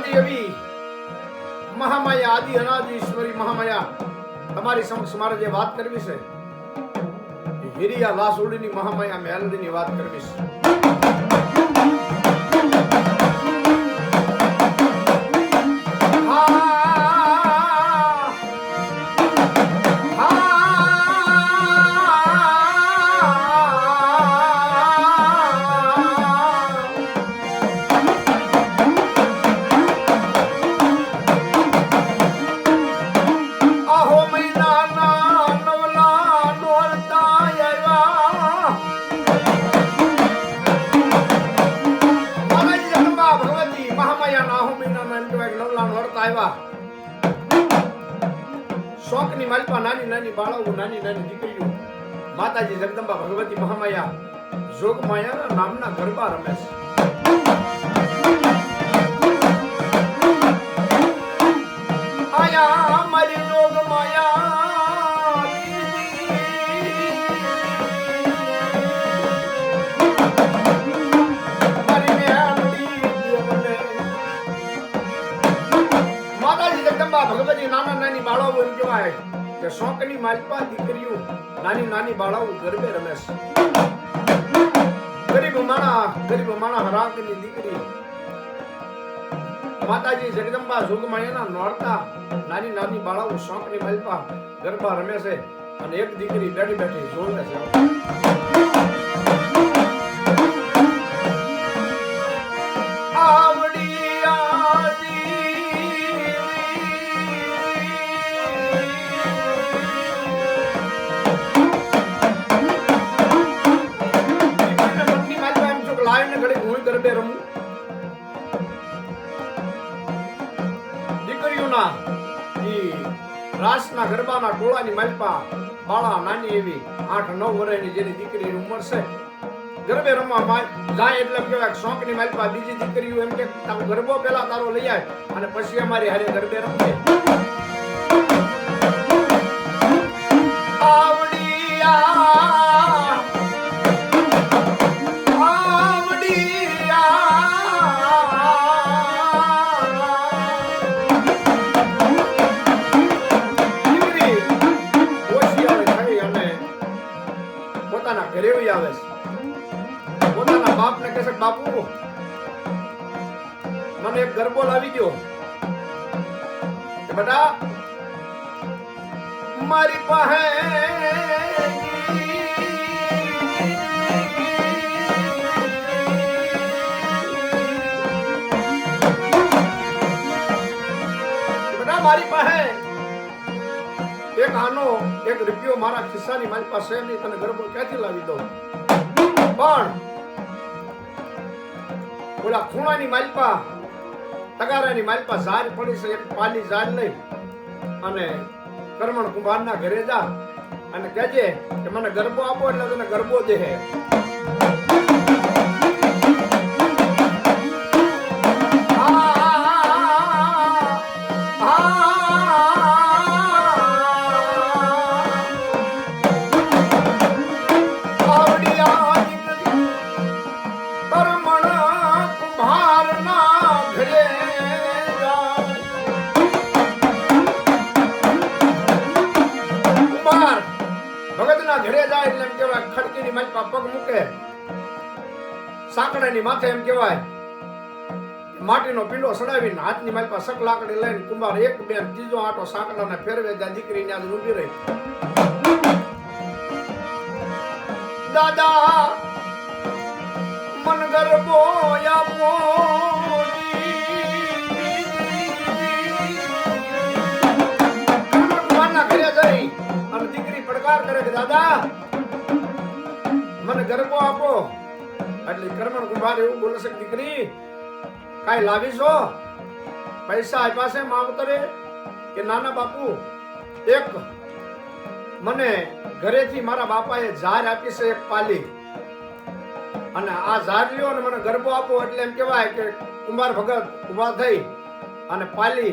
ભગવતી એવી મહામાયા આદિ અનાદિ ઈશ્વરી મહામાયા તમારી સમક્ષ મારે જે વાત કરવી છે હિરિયા લાસુડીની મહામાયા મેલડીની વાત કરવી છે. શોકની માલપા નાની નાની બાળાઓ નાની નાની દીકરીઓ માતાજી જગદંબા ભગવતી મહામાયા જોગમાયાના નામના ગરબા રમે છે. આયા મારી જોગમાયા માતાજી જગદંબા ભગવતી નાના નાની બાળાઓ એમ કહેવાય કે શોકની માલપા દીકરીઓ નાની નાની બાળાઓ ગરબે રમે છે. ગરીબ માણા હરાકની દીકરી માતાજી જગદંબા જોગમાયાના નોરતા નાની નાની બાળાઓ શોકની માલપા ગરબા રમે છે અને એક દીકરી બેઠી બેઠી જોવે છે. દીકરીઓના રાસના ગરબાના ટોળાની માલપા બાળા નાની એવી 8-9 વર્ષની જેની દીકરીની ઉંમર છે ગરબે રમવા જાય એટલે કહેવાય શોકની માલપા બીજી દીકરીઓ એમ કે તારો ગરબો પેલા તારો લઈ આય અને પછી અમારી હારે ગરબે રમશે. ઘરે આવે છે પોતાના બાપને કહે છે બાપુ મને એક ગરબો લાવી દો કે બેટા મારી પાસે એક આનો એક રૂપિયો મારા ખિસ્સાની મારી પાસે નહીં તને ગરબો ક્યાંથી લાવી દઉં પણ ઓલા ખૂણાની માલપા તગારાની માલપા ઝાર પડી છે એક પાલી ઝાર લઈ અને કરમણ કુંભારના ઘરે જા અને કહેજે કે મને ગરબો આપો એટલે તને ગરબો દે. ઘરે જાય એટલે એમ કહેવાય ખડકીની માલપા પગ મૂકે સાંકડાની માથે એમ કહેવાય માટીનો પીંડો સડાવીને હાથની માલપા સક લાકડી લઈને કુંભાર એક બે ત્રીજો આટો સાંકડાને ફેરવે ત્યાં દીકરીને આજ ઊભી રહી. દાદા મન ગરબો આપો ઘરે જઈ અને દીકરી પડકાર કરે કે દાદા મને ગરબો આપો એટલે કરમણ કુંભાર એવું બોલે છે દીકરી કાઈ લાવી છો પૈસા આપ્યા છે માવતરે કે નાના બાપુ એક મને ઘરેથી મારા બાપાએ ઝાર આપી છે એક પાલી અને આ ઝાર લ્યો અને મને ગરબો આપો એટલે એમ કહેવાય કે કુંભાર ભગત ઉભા થઈ અને પાલી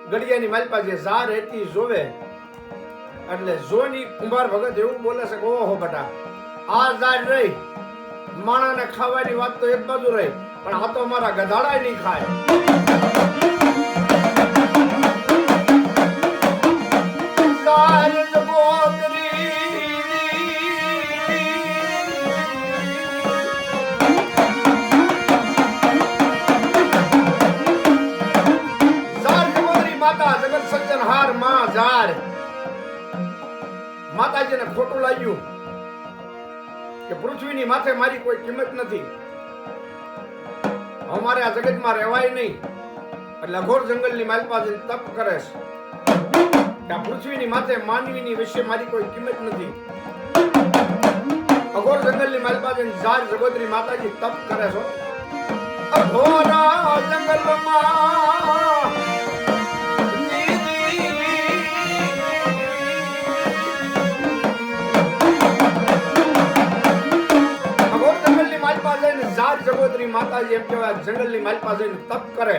ગડિયાની માલપા જે ઝાર હતી જોવે એટલે જોની કુંભાર ભગત એવું બોલે છે કે ઓહો બેટા આ ઝાર રહી માણાને ખાવાની વાત તો એક બાજુ રહી પણ આ તો અમારા ગધાડા નહીં ખાય. ઝાર જગોદરી માતા જગત સર્જનહાર માં ઝાર માતાજીને ખોટું લાગ્યું કે પૃથ્વીની માથે મારી કોઈ કિંમત નથી, અમારે આ જગતમાં રહેવાય નહીં, એટલે અઘોર જંગલની માલપા જઈને તપ કરે છે કે આ પૃથ્વીની માથે માનવીની વિશે મારી કોઈ કિંમત નથી. અઘોર જંગલની માલપા જઈને ઝાર જગોદરી માતાજી તપ કરે છે. અઘોરા જંગલમાં ઝાર જગોદરી માતાજી એમ કહેવાય જંગલની માલપા જઈને તપ કરે.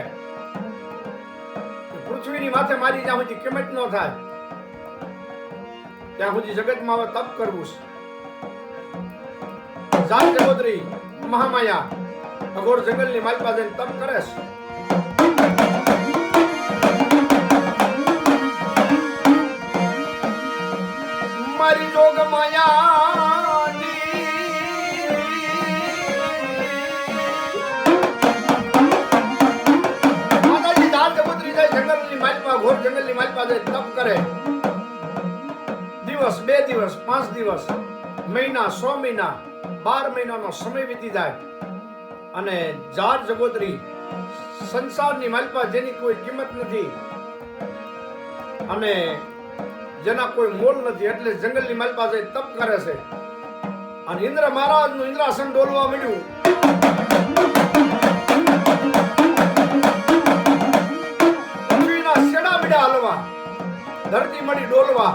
પૃથ્વીની માથે મારી જ્યાં સુધી કિંમત ન થાય ત્યાં સુધી જગતમાં હવે તપ કરવું છે. ઝાર જગોદરી મહામાયા અઘોર જંગલની માલપા જઈને તપ કરે છે. મારી જોગ માયા ઘોર જંગલની માલપા જઈને તપ કરે. દિવસ, 2 દિવસ, 5 દિવસ, મહિના, 100 મહિના, 12 મહિનાનો સમય વીતી જાય અને ઝાર જગોદરી સંસારની માલપા જેની કોઈ કિંમત નથી અને જેના કોઈ મોલ નથી એટલે જંગલની માલપા જઈને તપ કરે છે. અને ઇન્દ્ર મહારાજનું ઇન્દ્રાસન ડોલવા મળ્યું. હાલવા, ધરતી મળી ડોલવા.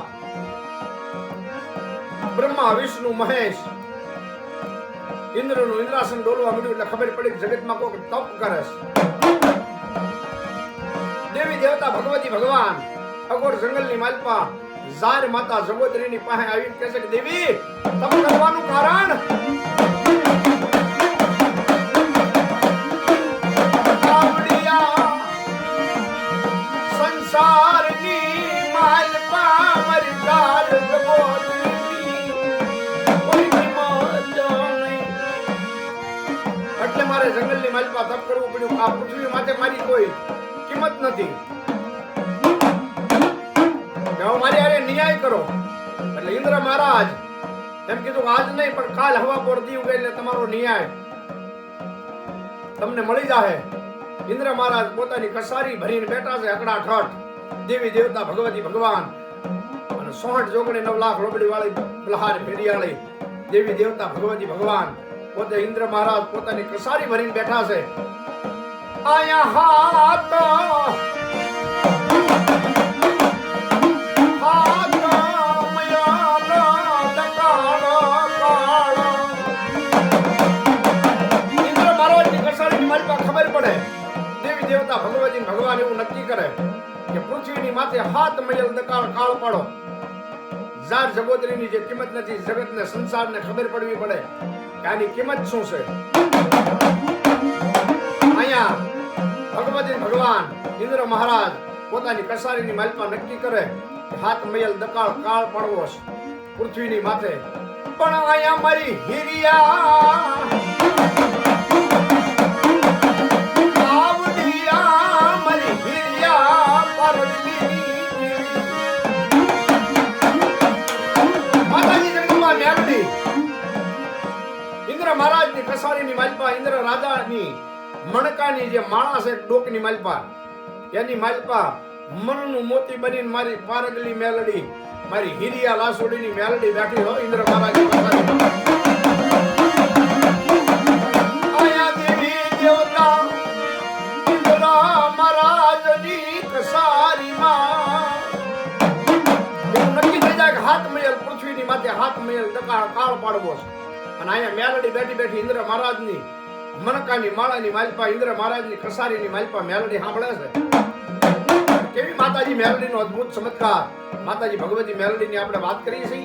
બ્રહ્મા, વિષ્ણુ, મહેશ, ઇન્દ્રનું ઇન્દ્રાસન ડોલવા મળ્યું એટલે ખબર પડી કે જગતમાં કોઈ તપ કરે છે. દેવી દેવતા ભગવતી ભગવાન અઘોર જંગલની માલપા ઝાર માતા જગોદરીની પાસે આવીને કહે છે કે દેવી તપ કરવાનું કારણ જંગલની માલપા તપ કરવું પડ્યું. આ પૃથ્વી માટે મારી કોઈ કિંમત નથી, મારી હારે ન્યાય કરો. એટલે ઇન્દ્ર મહારાજ એમ કીધું આજ નહીં પણ કાલ હવા પર દી ઉગે એટલે તમારો ન્યાય તમને મળી જાહે. ઇન્દ્ર મહારાજ પોતાની કસારી ભરીને બેઠા છે અકડાઠઠ. દેવી દેવતા ભગવતી ભગવાન અને 66 જોગણી 9 લાખ લોબડી વાળી બલહાર ફેરિયાળી દેવી દેવતા ભગવતી ભગવાન પોતે ઇન્દ્ર મહારાજ પોતાની કસારી ભરીને બેઠા છે. આયા હાથ ઇન્દ્ર મહારાજની કસારીની માલપા ખબર પડે. દેવી દેવતા ભગવતી ભગવાન એવું નક્કી કરે કે પૃથ્વીની માથે 7 મયલ દકાળ કાળ પાડો. ઝાર જગોદરીની જે કિંમત નથી જગતને સંસારને ખબર પડવી પડે કે આની કિંમત શું છે. અહીંયા ભગવતી ભગવાન ઇન્દ્ર મહારાજ પોતાની કસારીની માલપા નક્કી કરે કે 7 મયલ દકાળ કાળ પાડવો છે પૃથ્વીની માથે. પણ અહીંયા મારી હિરિયા મહારાજની કસારીની માલપા ઇન્દ્ર રાજાની મણકાની જે માળા છે ડોકની માલપા એની માલપા મનનું મોતી બનીને મારી પારગલી મેલડી મારી હિરિયા લાસોડીની મેલડી બેઠી હો ઇન્દ્ર મહારાજની કસારીમાં. આયા દેવી દેવતા ઇન્દ્ર મહારાજની કસારીમાં એવું નક્કી થઈ જાય કે 7 મયલ પૃથ્વીની માથે 7 મયલ દકાળ કાળ પાડવો છે. અને અહીંયા મેલડી બેઠી બેઠી ઇન્દ્ર મહારાજની મણકાની માળાની માલપા ઇન્દ્ર મહારાજની કસારીની માલપા મેલડી સાંભળે છે. કેવી માતાજી મેલડીનો અદ્ભુત ચમત્કાર. માતાજી ભગવતી મેલડીની આપણે વાત કરીએ છીએ.